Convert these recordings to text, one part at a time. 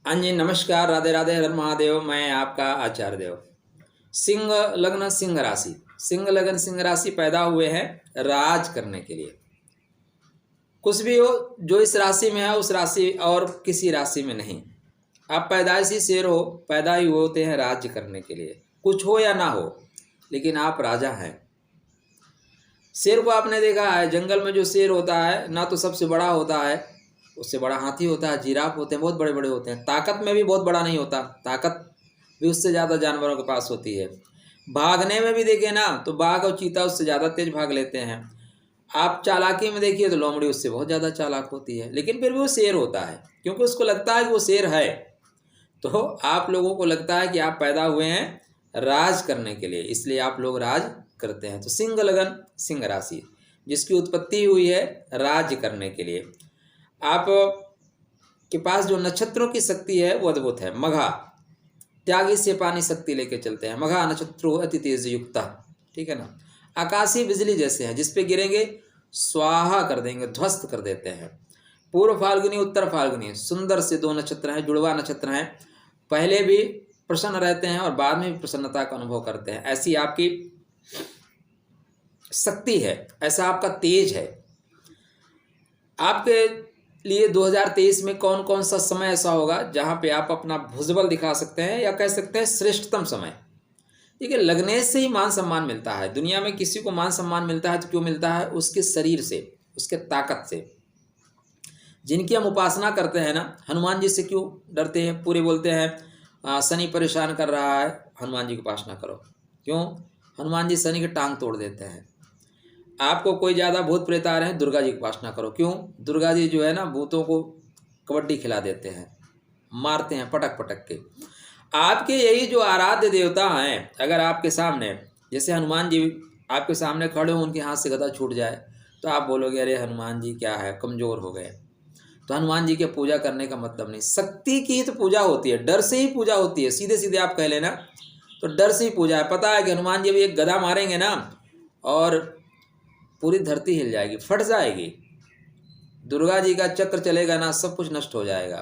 हाँ जी, नमस्कार, राधे राधे, हर महादेव। मैं आपका आचार्य देव। सिंह लग्न सिंह राशि, सिंह लग्न सिंह राशि पैदा हुए हैं राज करने के लिए। कुछ भी हो जो इस राशि में है उस राशि और किसी राशि में नहीं। आप पैदाइशी शेर हो, पैदा ही होते हैं राज्य करने के लिए। कुछ हो या ना हो, लेकिन आप राजा हैं। शेर को आपने देखा है, जंगल में जो शेर होता है ना तो सबसे बड़ा होता है, उससे बड़ा हाथी होता है, जिराफ होते हैं, बहुत बड़े बड़े होते हैं। ताकत में भी बहुत बड़ा नहीं होता, ताकत भी उससे ज़्यादा जानवरों के पास होती है। भागने में भी देखें ना तो बाघ और चीता उससे ज़्यादा तेज भाग लेते हैं। आप चालाकी में देखिए तो लोमड़ी उससे बहुत ज़्यादा चालाक होती है, लेकिन फिर भी वो शेर होता है क्योंकि उसको लगता है कि वो शेर है। तो आप लोगों को लगता है कि आप पैदा हुए हैं राज करने के लिए, इसलिए आप लोग राज करते हैं। तो सिंह लगन सिंह राशि जिसकी उत्पत्ति हुई है राज्य करने के लिए। आप के पास जो नक्षत्रों की शक्ति है वो अद्भुत है। मघा, त्यागी से पानी शक्ति लेके चलते हैं। मघा नक्षत्रो अति तेज युक्ता, ठीक है ना। आकाशीय बिजली जैसे हैं, जिस पे गिरेंगे स्वाहा कर देंगे, ध्वस्त कर देते हैं। पूर्व फाल्गुनी उत्तर फाल्गुनी सुंदर से दो नक्षत्र हैं, जुड़वा नक्षत्र हैं। पहले भी प्रसन्न रहते हैं और बाद में भी प्रसन्नता का अनुभव करते हैं। ऐसी आपकी शक्ति है, ऐसा आपका तेज है। आपके लिए 2023 में कौन कौन सा समय ऐसा होगा जहां पे आप अपना भुजबल दिखा सकते हैं, या कह सकते हैं श्रेष्ठतम समय। देखिए, लग्नेश से ही मान सम्मान मिलता है। दुनिया में किसी को मान सम्मान मिलता है तो क्यों मिलता है? उसके शरीर से, उसके ताकत से। जिनकी हम उपासना करते हैं ना, हनुमान जी से क्यों डरते हैं? पूरे बोलते हैं शनि परेशान कर रहा है, हनुमान जी की उपासना करो। क्यों? हनुमान जी शनि की टांग तोड़ देते हैं। आपको कोई ज़्यादा भूत प्रेत आ रहे हैं, दुर्गा जी की उपासना करो। क्यों? दुर्गा जी जो है ना, भूतों को कबड्डी खिला देते हैं, मारते हैं पटक पटक के। आपके यही जो आराध्य देवता हैं, अगर आपके सामने, जैसे हनुमान जी आपके सामने खड़े हो, उनके हाथ से गदा छूट जाए तो आप बोलोगे अरे हनुमान जी क्या है, कमज़ोर हो गए। तो हनुमान जी की पूजा करने का मतलब नहीं। शक्ति की तो पूजा होती है, डर से ही पूजा होती है। सीधे सीधे आप कह लेना तो डर से ही पूजा है। पता है कि हनुमान जी भी एक गदा मारेंगे ना और पूरी धरती हिल जाएगी, फट जाएगी। दुर्गा जी का चक्र चलेगा ना, सब कुछ नष्ट हो जाएगा।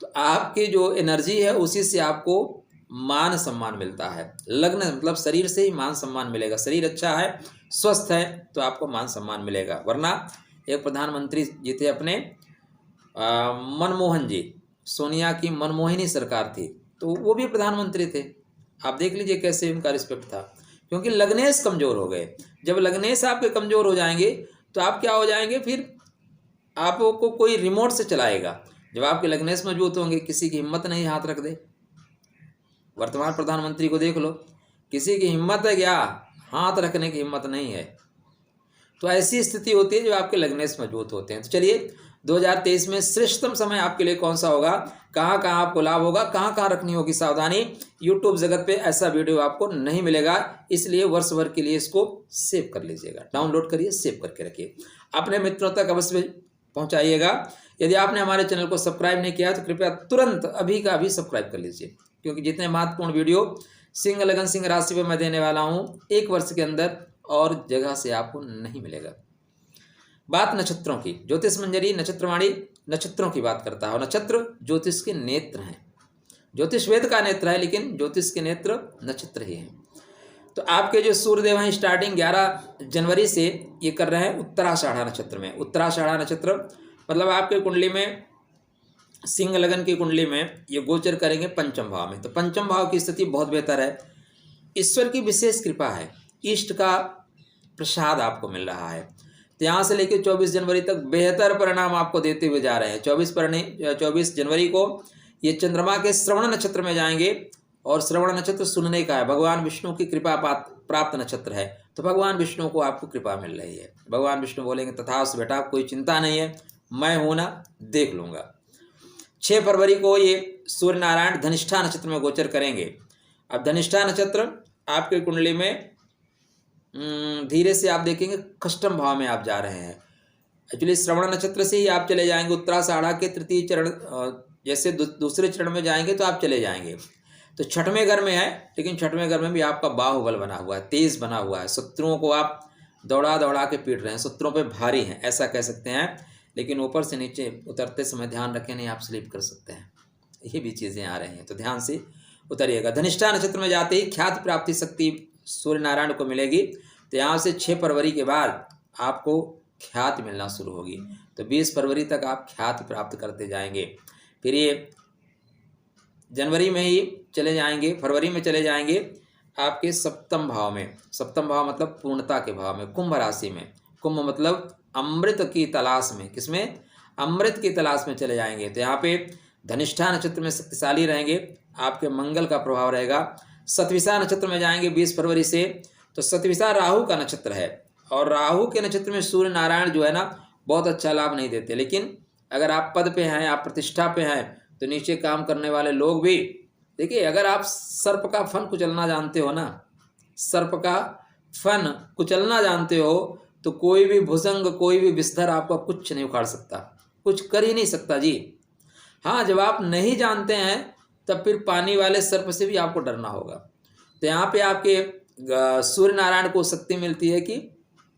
तो आपकी जो एनर्जी है उसी से आपको मान सम्मान मिलता है। लग्न मतलब शरीर से ही मान सम्मान मिलेगा। शरीर अच्छा है, स्वस्थ है तो आपको मान सम्मान मिलेगा। वरना एक प्रधानमंत्री जी थे अपने मनमोहन जी, सोनिया की मनमोहिनी सरकार थी, तो वो भी प्रधानमंत्री थे। आप देख लीजिए कैसे उनका रिस्पेक्ट था, क्योंकि लग्नेश कमज़ोर हो गए। जब लग्नेश आपके कमज़ोर हो जाएंगे तो आप क्या हो जाएंगे? फिर आपको कोई रिमोट से चलाएगा। जब आपके लग्नेश मजबूत होंगे, किसी की हिम्मत नहीं हाथ रख दे। वर्तमान प्रधानमंत्री को देख लो, किसी की हिम्मत है क्या? हाथ रखने की हिम्मत नहीं है। तो ऐसी स्थिति होती है जब आपके लग्नेश मजबूत होते हैं। तो चलिए, 2023 में श्रेष्ठतम समय आपके लिए कौन सा होगा, कहाँ कहाँ आपको लाभ होगा, कहाँ कहाँ रखनी होगी सावधानी। यूट्यूब जगत पे ऐसा वीडियो आपको नहीं मिलेगा, इसलिए वर्ष भर के लिए इसको सेव कर लीजिएगा। डाउनलोड करिए, सेव करके रखिए, अपने मित्रों तक अवश्य पहुँचाइएगा। यदि आपने हमारे चैनल को सब्सक्राइब नहीं किया तो कृपया तुरंत अभी का अभी सब्सक्राइब कर लीजिए, क्योंकि जितने महत्वपूर्ण वीडियो सिंह लगन सिंह राशि पर मैं देने वाला हूँ, एक वर्ष के अंदर और जगह से आपको नहीं मिलेगा। बात नक्षत्रों की, ज्योतिष मंजरी नक्षत्रवाणी नक्षत्रों की बात करता है, और नक्षत्र ज्योतिष के नेत्र हैं। ज्योतिष वेद का नेत्र है, लेकिन ज्योतिष के नेत्र नक्षत्र ही हैं। तो आपके जो सूर्यदेव हैं स्टार्टिंग 11 जनवरी से ये कर रहे हैं उत्तराषाढ़ा नक्षत्र में। उत्तराषाढ़ा नक्षत्र मतलब आपके कुंडली में, सिंह लगन की कुंडली में ये गोचर करेंगे पंचम भाव में। तो पंचम भाव की स्थिति बहुत बेहतर है। ईश्वर की विशेष कृपा है, इष्ट का प्रसाद आपको मिल रहा है। तो यहाँ से लेकर 24 जनवरी तक बेहतर परिणाम आपको देते हुए जा रहे हैं। 24 जनवरी को ये चंद्रमा के श्रवण नक्षत्र में जाएंगे, और श्रवण नक्षत्र सुनने का है, भगवान विष्णु की कृपा प्राप्त नक्षत्र है। तो भगवान विष्णु को आपको कृपा मिल रही है। भगवान विष्णु बोलेंगे तथास्तु बेटा, कोई चिंता नहीं है, मैं हूं ना, देख लूँगा। 6 फरवरी को ये सूर्य नारायण धनिष्ठा नक्षत्र में गोचर करेंगे। अब धनिष्ठा नक्षत्र आपके कुंडली में धीरे से आप देखेंगे कष्टम भाव में आप जा रहे हैं। एक्चुअली श्रवण नक्षत्र से ही आप चले जाएंगे उत्तराषाढ़ा के तृतीय चरण, जैसे दूसरे चरण में जाएंगे तो आप चले जाएंगे। तो छठवें घर में है, लेकिन छठवें घर में भी आपका बाहुबल बना हुआ है, तेज बना हुआ है। शत्रुओं को आप दौड़ा दौड़ा के पीट रहे हैं, शत्रुओं पे भारी हैं, ऐसा कह सकते हैं। लेकिन ऊपर से नीचे उतरते समय ध्यान रखें, नहीं आप स्लिप कर सकते हैं। ये भी चीज़ें आ रही हैं, तो ध्यान से उतरिएगा। धनिष्ठा नक्षत्र में जाते ही ख्याति प्राप्ति शक्ति सूर्य नारायण को मिलेगी। तो यहाँ से 6 फरवरी के बाद आपको ख्याति मिलना शुरू होगी। तो 20 फरवरी तक आप ख्याति प्राप्त करते जाएंगे। फिर ये जनवरी में ही चले जाएंगे, फरवरी में चले जाएंगे आपके सप्तम भाव में। सप्तम भाव मतलब पूर्णता के भाव में, कुंभ राशि में। कुंभ मतलब अमृत की तलाश में, किसमें? अमृत की तलाश में चले जाएंगे। तो यहाँ पे धनिष्ठा नक्षत्र में शक्तिशाली रहेंगे, आपके मंगल का प्रभाव रहेगा। सतविसा नक्षत्र में जाएंगे 20 फरवरी से। तो सतविसा राहु का नक्षत्र है, और राहु के नक्षत्र में सूर्य नारायण जो है ना बहुत अच्छा लाभ नहीं देते। लेकिन अगर आप पद पे हैं, आप प्रतिष्ठा पे हैं, तो नीचे काम करने वाले लोग भी, देखिए अगर आप सर्प का फन कुचलना जानते हो ना, सर्प का फन कुचलना जानते हो, तो कोई भी भुजंग, कोई भी बिस्तर आपका कुछ नहीं उखाड़ सकता, कुछ कर ही नहीं सकता जी। हाँ, जब आप नहीं जानते हैं तब फिर पानी वाले सर्प से भी आपको डरना होगा। तो यहाँ पे आपके सूर्य नारायण को शक्ति मिलती है कि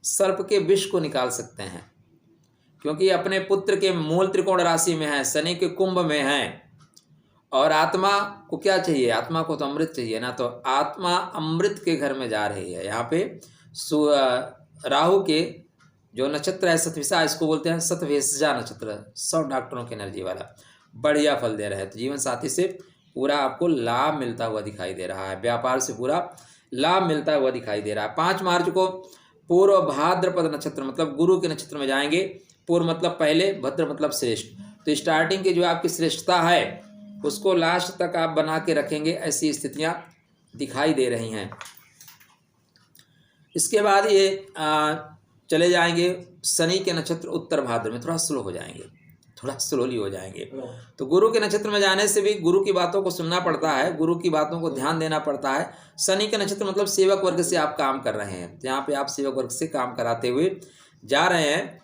सर्प के विष को निकाल सकते हैं, क्योंकि अपने पुत्र के मूल त्रिकोण राशि में है, शनि के कुंभ में है। और आत्मा को क्या चाहिए? आत्मा को तो अमृत चाहिए ना, तो आत्मा अमृत के घर में जा रही है। यहाँ पे राहु के जो नक्षत्र है सतविसा, इसको बोलते हैं सतवेशजा नक्षत्र, 100 डॉक्टरों की एनर्जी वाला, बढ़िया फल दे रहा है। तो जीवन साथी से पूरा आपको लाभ मिलता हुआ दिखाई दे रहा है, व्यापार से पूरा लाभ मिलता हुआ दिखाई दे रहा है। 5 मार्च को पूर्व भाद्रपद नक्षत्र मतलब गुरु के नक्षत्र में जाएंगे। पूर्व मतलब पहले, भद्र मतलब श्रेष्ठ। तो स्टार्टिंग की जो आपकी श्रेष्ठता है उसको लास्ट तक आप बना के रखेंगे, ऐसी स्थितियां दिखाई दे रही हैं। इसके बाद ये चले जाएंगे शनि के नक्षत्र उत्तर भाद्र में, थोड़ा स्लो हो जाएंगे, थोड़ा स्लोली हो जाएंगे। तो गुरु के नक्षत्र में जाने से भी गुरु की बातों को सुनना पड़ता है, गुरु की बातों को ध्यान देना पड़ता है। शनि के नक्षत्र मतलब सेवक वर्ग से आप काम कर रहे हैं, यहाँ पे आप सेवक वर्ग से काम कराते हुए जा रहे हैं।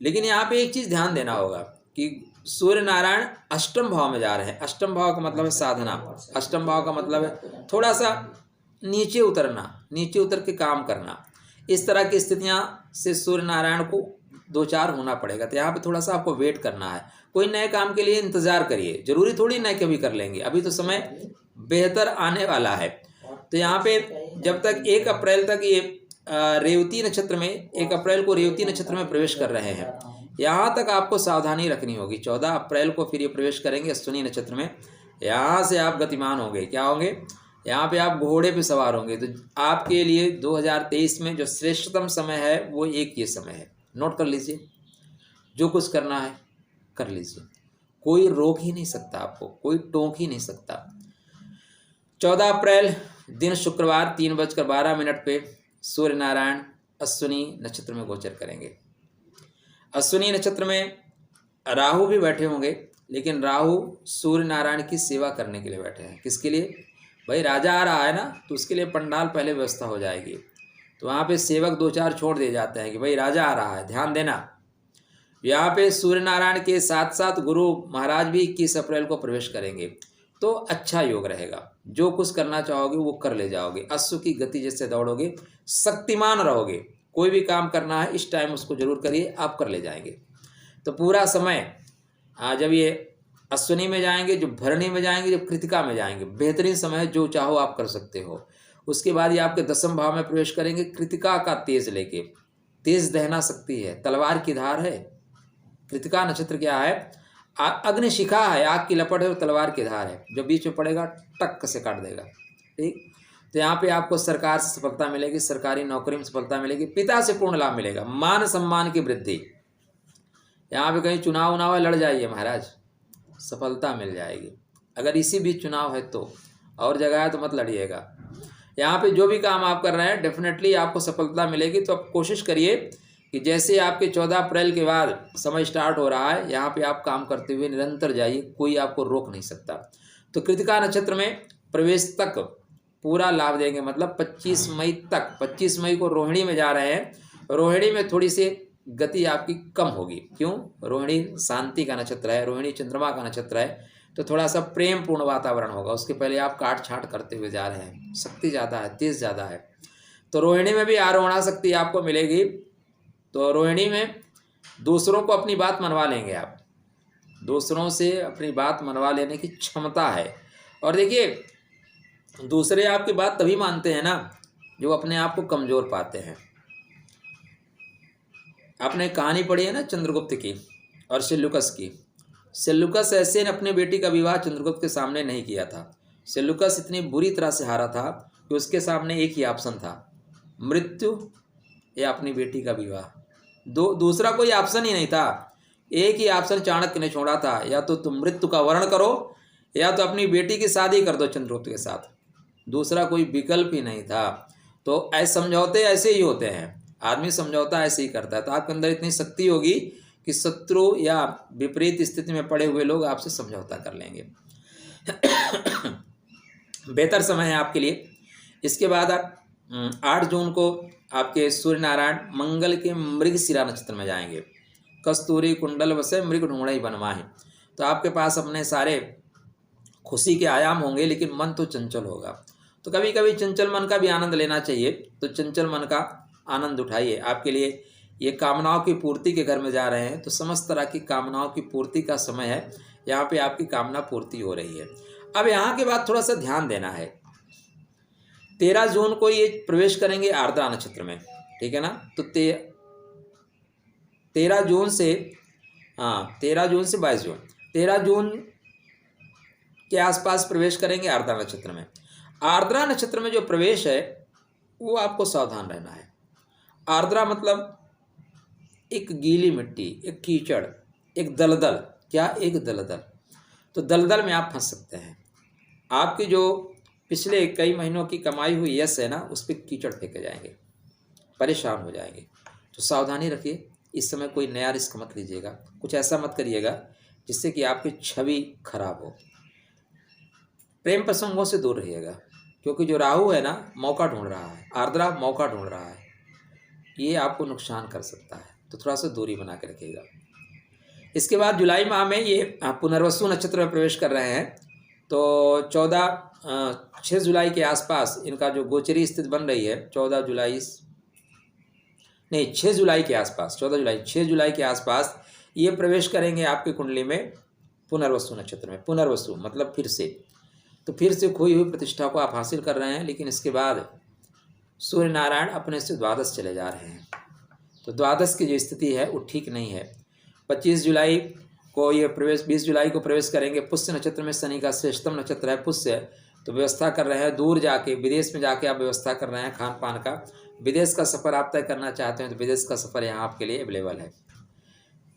लेकिन यहाँ पे एक चीज़ ध्यान देना होगा कि सूर्य नारायण अष्टम भाव में जा रहे हैं। अष्टम भाव का मतलब है साधना, अष्टम भाव का मतलब है थोड़ा सा नीचे उतरना, नीचे उतर के काम करना। इस तरह की स्थितियां से सूर्य नारायण को 2-4 होना पड़ेगा। तो यहाँ पे थोड़ा सा आपको वेट करना है। कोई नए काम के लिए इंतजार करिए, जरूरी थोड़ी नए कभी कर लेंगे, अभी तो समय बेहतर आने वाला है। तो यहाँ पे जब तक 1 अप्रैल तक ये रेवती नक्षत्र में, 1 अप्रैल को रेवती नक्षत्र में प्रवेश कर रहे हैं, यहाँ तक आपको सावधानी रखनी होगी। 14 अप्रैल को फिर ये प्रवेश करेंगे अश्विनी नक्षत्र में। यहाँ से आप गतिमान होंगे, क्या होंगे? यहाँ पे आप घोड़े पे सवार होंगे। तो आपके लिए 2023 में जो श्रेष्ठतम समय है वो एक ये समय है, नोट कर लीजिए। जो कुछ करना है कर लीजिए, कोई रोक ही नहीं सकता आपको, कोई टोक ही नहीं सकता। 14 अप्रैल दिन शुक्रवार 3:12 पे सूर्य नारायण अश्विनी नक्षत्र में गोचर करेंगे। अश्विनी नक्षत्र में राहु भी बैठे होंगे, लेकिन राहु सूर्य नारायण की सेवा करने के लिए बैठे हैं। किसके लिए? भाई राजा आ रहा है ना, तो उसके लिए पंडाल पहले व्यवस्था हो जाएगी। तो वहाँ पे सेवक 2-4 छोड़ दिए जाते हैं कि भाई राजा आ रहा है, ध्यान देना। यहाँ पे सूर्य नारायण के साथ साथ गुरु महाराज भी 21 अप्रैल को प्रवेश करेंगे। तो अच्छा योग रहेगा, जो कुछ करना चाहोगे वो कर ले जाओगे, अश्व की गति जैसे दौड़ोगे, शक्तिमान रहोगे। कोई भी काम करना है इस टाइम उसको जरूर करिए, आप कर ले जाएंगे। तो पूरा समय जब ये अश्विनी में जाएंगे, जो भरणी में जाएंगे, जब कृतिका में जाएंगे, बेहतरीन समय है, जो चाहो आप कर सकते हो। उसके बाद ये आपके 10वें भाव में प्रवेश करेंगे, कृतिका का तेज लेके। तेज दहना शक्ति है, तलवार की धार है। कृतिका नक्षत्र क्या है? अग्निशिखा है, आग की लपट है और तलवार की धार है, जो बीच में पड़ेगा टक से काट देगा। ठीक, तो यहाँ पे आपको सरकार से सफलता मिलेगी, सरकारी नौकरी में सफलता मिलेगी, पिता से पूर्ण लाभ मिलेगा, मान सम्मान की वृद्धि। यहाँ पे कहीं चुनाव उनाव लड़ जाइए महाराज, सफलता मिल जाएगी। अगर इसी बीच चुनाव है तो, और जगह है तो मत लड़िएगा। यहाँ पे जो भी काम आप कर रहे हैं डेफिनेटली आपको सफलता मिलेगी। तो आप कोशिश करिए कि जैसे आपके 14 अप्रैल के बाद समय स्टार्ट हो रहा है, यहाँ पे आप काम करते हुए निरंतर जाइए, कोई आपको रोक नहीं सकता। तो कृतिका नक्षत्र में प्रवेश तक पूरा लाभ देंगे, मतलब 25 मई तक। 25 मई को रोहिणी में जा रहे हैं, रोहिणी में थोड़ी सी गति आपकी कम होगी। क्यों? रोहिणी शांति का नक्षत्र है, रोहिणी चंद्रमा का नक्षत्र है, तो थोड़ा सा प्रेम पूर्ण वातावरण होगा। उसके पहले आप काट छाट करते हुए जा रहे हैं, शक्ति ज़्यादा है, तेज ज़्यादा है। तो रोहिणी में भी आरोहणा शक्ति आपको मिलेगी। तो रोहिणी में दूसरों को अपनी बात मनवा लेंगे आप, दूसरों से अपनी बात मनवा लेने की क्षमता है। और देखिए, दूसरे आपकी बात तभी मानते हैं ना जो अपने आप को कमज़ोर पाते हैं। आपने कहानी पढ़ी है ना चंद्रगुप्त की और सेल्यूकस की। सेल्यूकस ऐसे ने अपनी बेटी का विवाह चंद्रगुप्त के सामने नहीं किया था। सेल्यूकस इतनी बुरी तरह से हारा था कि उसके सामने एक ही ऑप्शन था, मृत्यु या अपनी बेटी का विवाह। दूसरा कोई ऑप्शन ही नहीं था। एक ही ऑप्शन चाणक्य ने छोड़ा था, या तो तुम मृत्यु का वर्ण करो या तो अपनी बेटी की शादी कर दो चंद्रगुप्त के साथ। दूसरा कोई विकल्प ही नहीं था। तो ऐसे समझौते ऐसे ही होते हैं, आदमी समझौता ऐसे ही करता है। तो आपके अंदर इतनी शक्ति होगी कि शत्रु या विपरीत स्थिति में पड़े हुए लोग आपसे समझौता कर लेंगे। बेहतर समय है आपके लिए। इसके बाद आप 8 जून को आपके सूर्य नारायण मंगल के मृगशिरा नक्षत्र में जाएंगे। कस्तूरी कुंडल वसे मृग ढूंढई बनवाहि। तो आपके पास अपने सारे खुशी के आयाम होंगे, लेकिन मन तो चंचल होगा। तो कभी कभी चंचल मन का भी आनंद लेना चाहिए। तो चंचल मन का आनंद उठाइए। आपके लिए ये कामनाओं की पूर्ति के घर में जा रहे हैं, तो समस्त तरह की कामनाओं की पूर्ति का समय है। यहाँ पे आपकी कामना पूर्ति हो रही है। अब यहाँ के बाद थोड़ा सा ध्यान देना है। 13 जून को ये प्रवेश करेंगे आर्द्रा नक्षत्र में, ठीक है ना। तो 13 जून से 22 जून, 13 जून के आसपास प्रवेश करेंगे आर्द्रा नक्षत्र में। आर्द्रा नक्षत्र में जो प्रवेश है वो आपको सावधान रहना है। आर्द्रा मतलब एक गीली मिट्टी, एक कीचड़, एक दलदल। क्या? एक दलदल। तो दलदल में आप फंस सकते हैं। आपकी जो पिछले कई महीनों की कमाई हुई यश है ना, उस पर कीचड़ फेंके जाएंगे, परेशान हो जाएंगे। तो सावधानी रखिए। इस समय कोई नया रिस्क मत लीजिएगा, कुछ ऐसा मत करिएगा जिससे कि आपकी छवि खराब हो। प्रेम प्रसंगों से दूर रहिएगा, क्योंकि जो राहु है ना मौका ढूंढ रहा है, आर्द्रा मौका ढूंढ रहा है, ये आपको नुकसान कर सकता है। तो थोड़ा सा दूरी बना के रखिएगा। इसके बाद जुलाई माह में ये पुनर्वसु नक्षत्र में प्रवेश कर रहे हैं। तो 6 जुलाई के आसपास इनका जो गोचरी स्थिति बन रही है, 6 जुलाई के आसपास, 6 जुलाई के आसपास ये प्रवेश करेंगे आपकी कुंडली में पुनर्वसु नक्षत्र में। पुनर्वसु मतलब फिर से। तो फिर से खोई हुई प्रतिष्ठा को आप हासिल कर रहे हैं। लेकिन इसके बाद सूर्य नारायण अपने से द्वादश चले जा रहे हैं। तो द्वादश की जो स्थिति है वो ठीक नहीं है। 25 जुलाई को ये प्रवेश, 20 जुलाई को प्रवेश करेंगे पुष्य नक्षत्र में। शनि का श्रेष्ठतम नक्षत्र है पुष्य। तो व्यवस्था कर रहे हैं, दूर जाके विदेश में जाके आप व्यवस्था कर रहे हैं खान पान का। विदेश का सफ़र आप तय करना चाहते हैं तो विदेश का सफ़र यहाँ आपके लिए अवेलेबल है।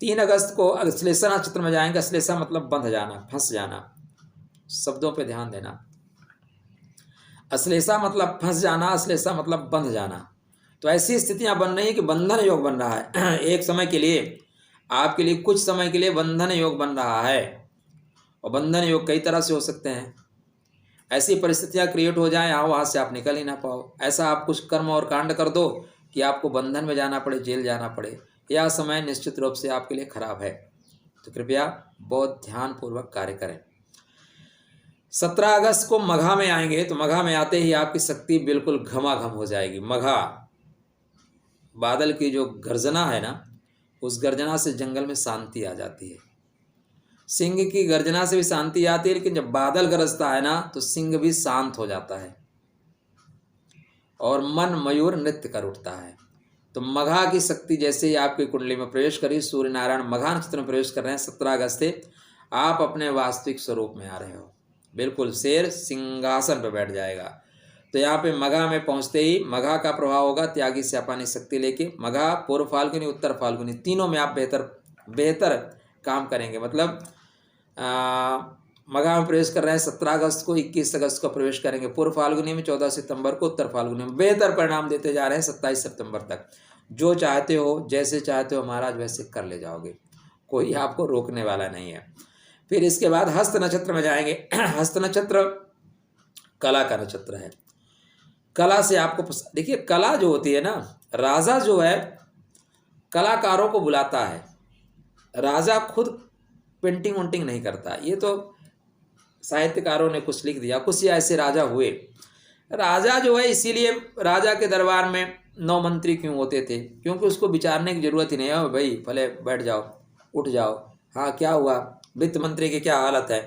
3 अगस्त को अश्लेषा नक्षत्र में जाएंगे। अश्लेषा मतलब बंध जाना, फंस जाना। शब्दों पे ध्यान देना। अश्लेषा मतलब फंस जाना, अश्लेषा मतलब बंध जाना। तो ऐसी स्थितियां बन रही है कि बंधन योग बन रहा है। एक समय के लिए आपके लिए, कुछ समय के लिए बंधन योग बन रहा है। और बंधन योग कई तरह से हो सकते हैं। ऐसी परिस्थितियां क्रिएट हो जाएं यहाँ वहाँ से आप निकल ही ना पाओ। ऐसा आप कुछ कर्म और कांड कर दो कि आपको बंधन में जाना पड़े, जेल जाना पड़े। यह समय निश्चित रूप से आपके लिए खराब है। तो कृपया बहुत ध्यानपूर्वक कार्य करें। 17 अगस्त को मघा में आएंगे। तो मघा में आते ही आपकी शक्ति बिल्कुल घमाघम हो जाएगी। मघा बादल की जो गर्जना है ना, उस गर्जना से जंगल में शांति आ जाती है। सिंह की गर्जना से भी शांति आती है, लेकिन जब बादल गरजता है ना तो सिंह भी शांत हो जाता है और मन मयूर नृत्य कर उठता है। तो मघा की शक्ति जैसे ही आपकी कुंडली में प्रवेश करी, सूर्य नारायण मघा नक्षत्र में प्रवेश कर रहे हैं 17 अगस्त से, आप अपने वास्तविक स्वरूप में आ रहे हो। बिल्कुल शेर सिंहासन पर बैठ जाएगा। तो यहाँ पे मघा में पहुँचते ही मघा का प्रभाव होगा त्यागी से अपानी शक्ति लेके। मघा, पूर्व फाल्गुनी, उत्तर फाल्गुनी, तीनों में आप बेहतर काम करेंगे। मतलब मघा में प्रवेश कर रहे हैं 17 अगस्त को, 21 अगस्त को प्रवेश करेंगे पूर्व फाल्गुनी में, 14 सितंबर को उत्तर फाल्गुनी में। बेहतर परिणाम देते जा रहे हैं 27 सितंबर तक। जो चाहते हो, जैसे चाहते हो महाराज वैसे कर ले जाओगे, कोई आपको रोकने वाला नहीं है। फिर इसके बाद हस्त नक्षत्र में जाएंगे। हस्त नक्षत्र कला का नक्षत्र है। कला से आपको देखिए, कला जो होती है ना, राजा जो है कलाकारों को बुलाता है। राजा खुद पेंटिंग वोंटिंग नहीं करता। ये तो साहित्यकारों ने कुछ लिख दिया। कुछ ऐसे राजा हुए। राजा जो है, इसीलिए राजा के दरबार में 9 मंत्री क्यों होते थे? क्योंकि उसको विचारने की जरूरत ही नहीं है। भाई भले बैठ जाओ, उठ जाओ, हाँ क्या हुआ, वित्त मंत्री की क्या हालत है,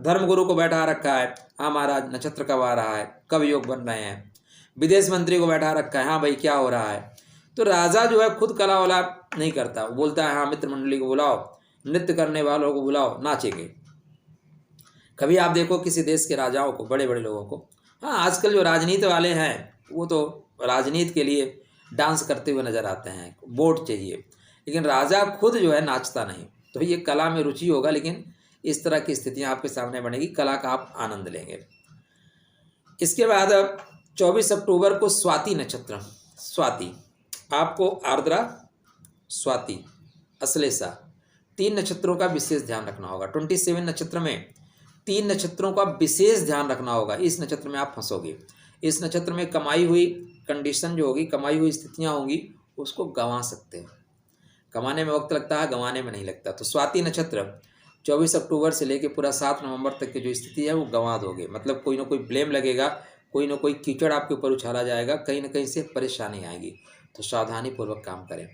धर्मगुरु को बैठा रखा है, हाँ महाराज नक्षत्र कब आ रहा है, कब योग बन रहे हैं, विदेश मंत्री को बैठा रखा है, हाँ भाई क्या हो रहा है। तो राजा जो है खुद कला वाला नहीं करता, वो बोलता है हाँ मित्र मंडली को बुलाओ, नृत्य करने वालों को बुलाओ, नाचेंगे। कभी आप देखो किसी देश के राजाओं को, बड़े बड़े लोगों को, हाँ आजकल जो राजनीति वाले हैं वो तो राजनीति के लिए डांस करते हुए नजर आते हैं, वोट चाहिए, लेकिन राजा खुद जो है नाचता नहीं। तो ये कला में रुचि होगा, लेकिन इस तरह की स्थितियां आपके सामने बनेगी, कला का आप आनंद लेंगे। इसके बाद 24 अक्टूबर को स्वाति नक्षत्र, स्वाति आपको आर्द्रा, स्वाति, अश्लेषा, 3 नक्षत्रों का विशेष ध्यान रखना होगा। 27 नक्षत्र में 3 नक्षत्रों का विशेष ध्यान रखना होगा। इस नक्षत्र में आप फंसोगे, इस नक्षत्र में कमाई हुई कंडीशन जो होगी, कमाई हुई स्थितियां होंगी, उसको गंवा सकते हो। कमाने में वक्त लगता है, गंवाने में नहीं लगता। तो स्वाति नक्षत्र 24 अक्टूबर से लेकर पूरा 7 नवंबर तक की जो स्थिति है वो गंवा दोगे। मतलब कोई ना कोई ब्लेम लगेगा, कोई ना कोई कीचड़ आपके ऊपर उछाला जाएगा, कहीं ना कहीं से परेशानी आएगी। तो सावधानी पूर्वक काम करें।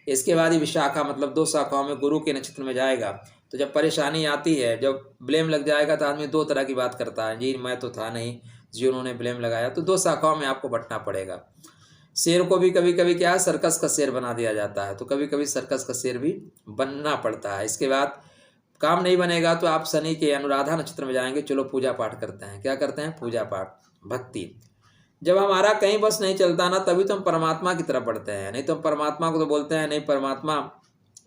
इसके बाद ही विशाखा, मतलब 2 शाखाओं में गुरु के नक्षत्र में जाएगा। तो जब परेशानी आती है, जब ब्लेम लग जाएगा, तो आदमी 2 तरह की बात करता है, जी मैं तो था नहीं, जी उन्होंने ब्लेम लगाया। तो 2 शाखाओं में आपको बंटना पड़ेगा। शेर को भी कभी कभी क्या है, सर्कस का शेर बना दिया जाता है, तो कभी कभी सर्कस का शेर भी बनना पड़ता है। इसके बाद काम नहीं बनेगा तो आप शनि के अनुराधा नक्षत्र में जाएंगे। चलो पूजा पाठ करते हैं। क्या करते हैं? पूजा पाठ, भक्ति। जब हमारा कहीं बस नहीं चलता ना, तभी तो हम परमात्मा की तरफ बढ़ते हैं। नहीं तो हम परमात्मा को तो बोलते हैं नहीं, परमात्मा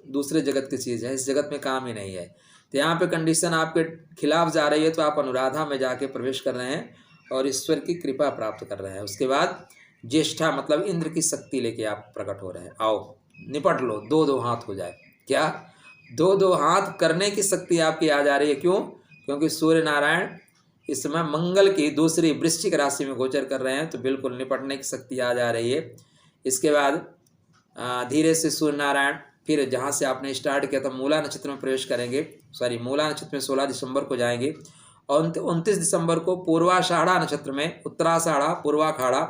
दूसरे जगत की चीज़ है, इस जगत में काम ही नहीं है। तो यहाँ पे कंडीशन आपके खिलाफ जा रही है, तो आप अनुराधा में जाके प्रवेश कर रहे हैं और ईश्वर की कृपा प्राप्त कर रहे हैं। उसके बाद ज्येष्ठा, मतलब इंद्र की शक्ति लेके आप प्रकट हो रहे हैं। आओ निपट लो, 2-2 हाथ हो जाए। क्या 2-2 हाथ करने की शक्ति आपकी आ जा रही है? क्यों? क्योंकि सूर्य नारायण इस समय मंगल की दूसरी वृश्चिक राशि में गोचर कर रहे हैं, तो बिल्कुल निपटने की शक्ति आ जा रही है। इसके बाद धीरे से सूर्य नारायण फिर जहाँ से आपने स्टार्ट किया था मूला नक्षत्र में प्रवेश करेंगे। मूला नक्षत्र में 16 दिसंबर को जाएंगे और 29 दिसंबर को पूर्वाषाढ़ा नक्षत्र में, उत्तराषाढ़ा पूर्वाखाड़ा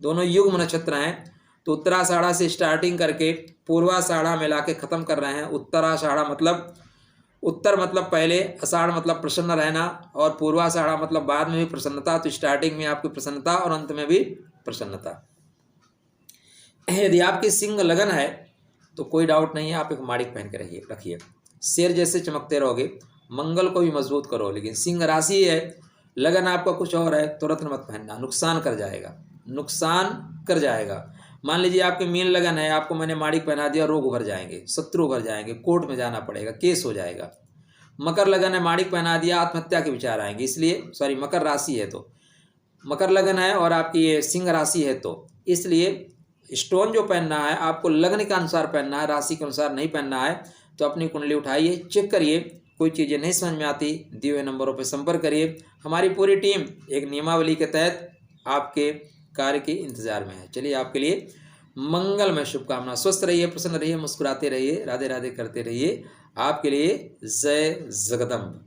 दोनों युग्म नक्षत्र हैं, तो उत्तराषाढ़ा से स्टार्टिंग करके पूर्वाषाढ़ा में लाके ख़त्म कर रहे हैं। उत्तराषाढ़ा मतलब उत्तर मतलब पहले, आषाढ़ मतलब प्रसन्न रहना, और पूर्वाषाढ़ा मतलब बाद में भी प्रसन्नता। तो स्टार्टिंग में आपकी प्रसन्नता और अंत में भी प्रसन्नता। यदि आपकी सिंह लगन है तो कोई डाउट नहीं है, आप एक माड़िक पहन के रखिए, शेर जैसे चमकते रहोगे। मंगल को भी मजबूत करो। लेकिन सिंह राशि है, लगन आपका कुछ और है, तो रत्न मत पहनना, नुकसान कर जाएगा, नुकसान कर जाएगा। मान लीजिए आपके मीन लगन है, आपको मैंने माड़िक पहना दिया, रोग उभर जाएंगे, शत्रु उभर जाएंगे, कोर्ट में जाना पड़ेगा, केस हो जाएगा। मकर लगन है, माड़िक पहना दिया, आत्महत्या के विचार आएंगे। इसलिए मकर राशि है, तो मकर लगन है और आपकी ये सिंह राशि है, तो इसलिए स्टोन जो पहनना है आपको लगन के अनुसार पहनना है, राशि के अनुसार नहीं पहनना है। तो अपनी कुंडली उठाइए, चेक करिए, कोई चीज़ें नहीं समझ में आती, दिए हुए नंबरों पर संपर्क करिए। हमारी पूरी टीम एक नियमावली के तहत आपके कार्य के इंतजार में है। चलिए, आपके लिए मंगलमय शुभकामना। स्वस्थ रहिए, प्रसन्न रहिए, मुस्कुराते रहिए, राधे राधे करते रहिए। आपके लिए जय जगदम्ब।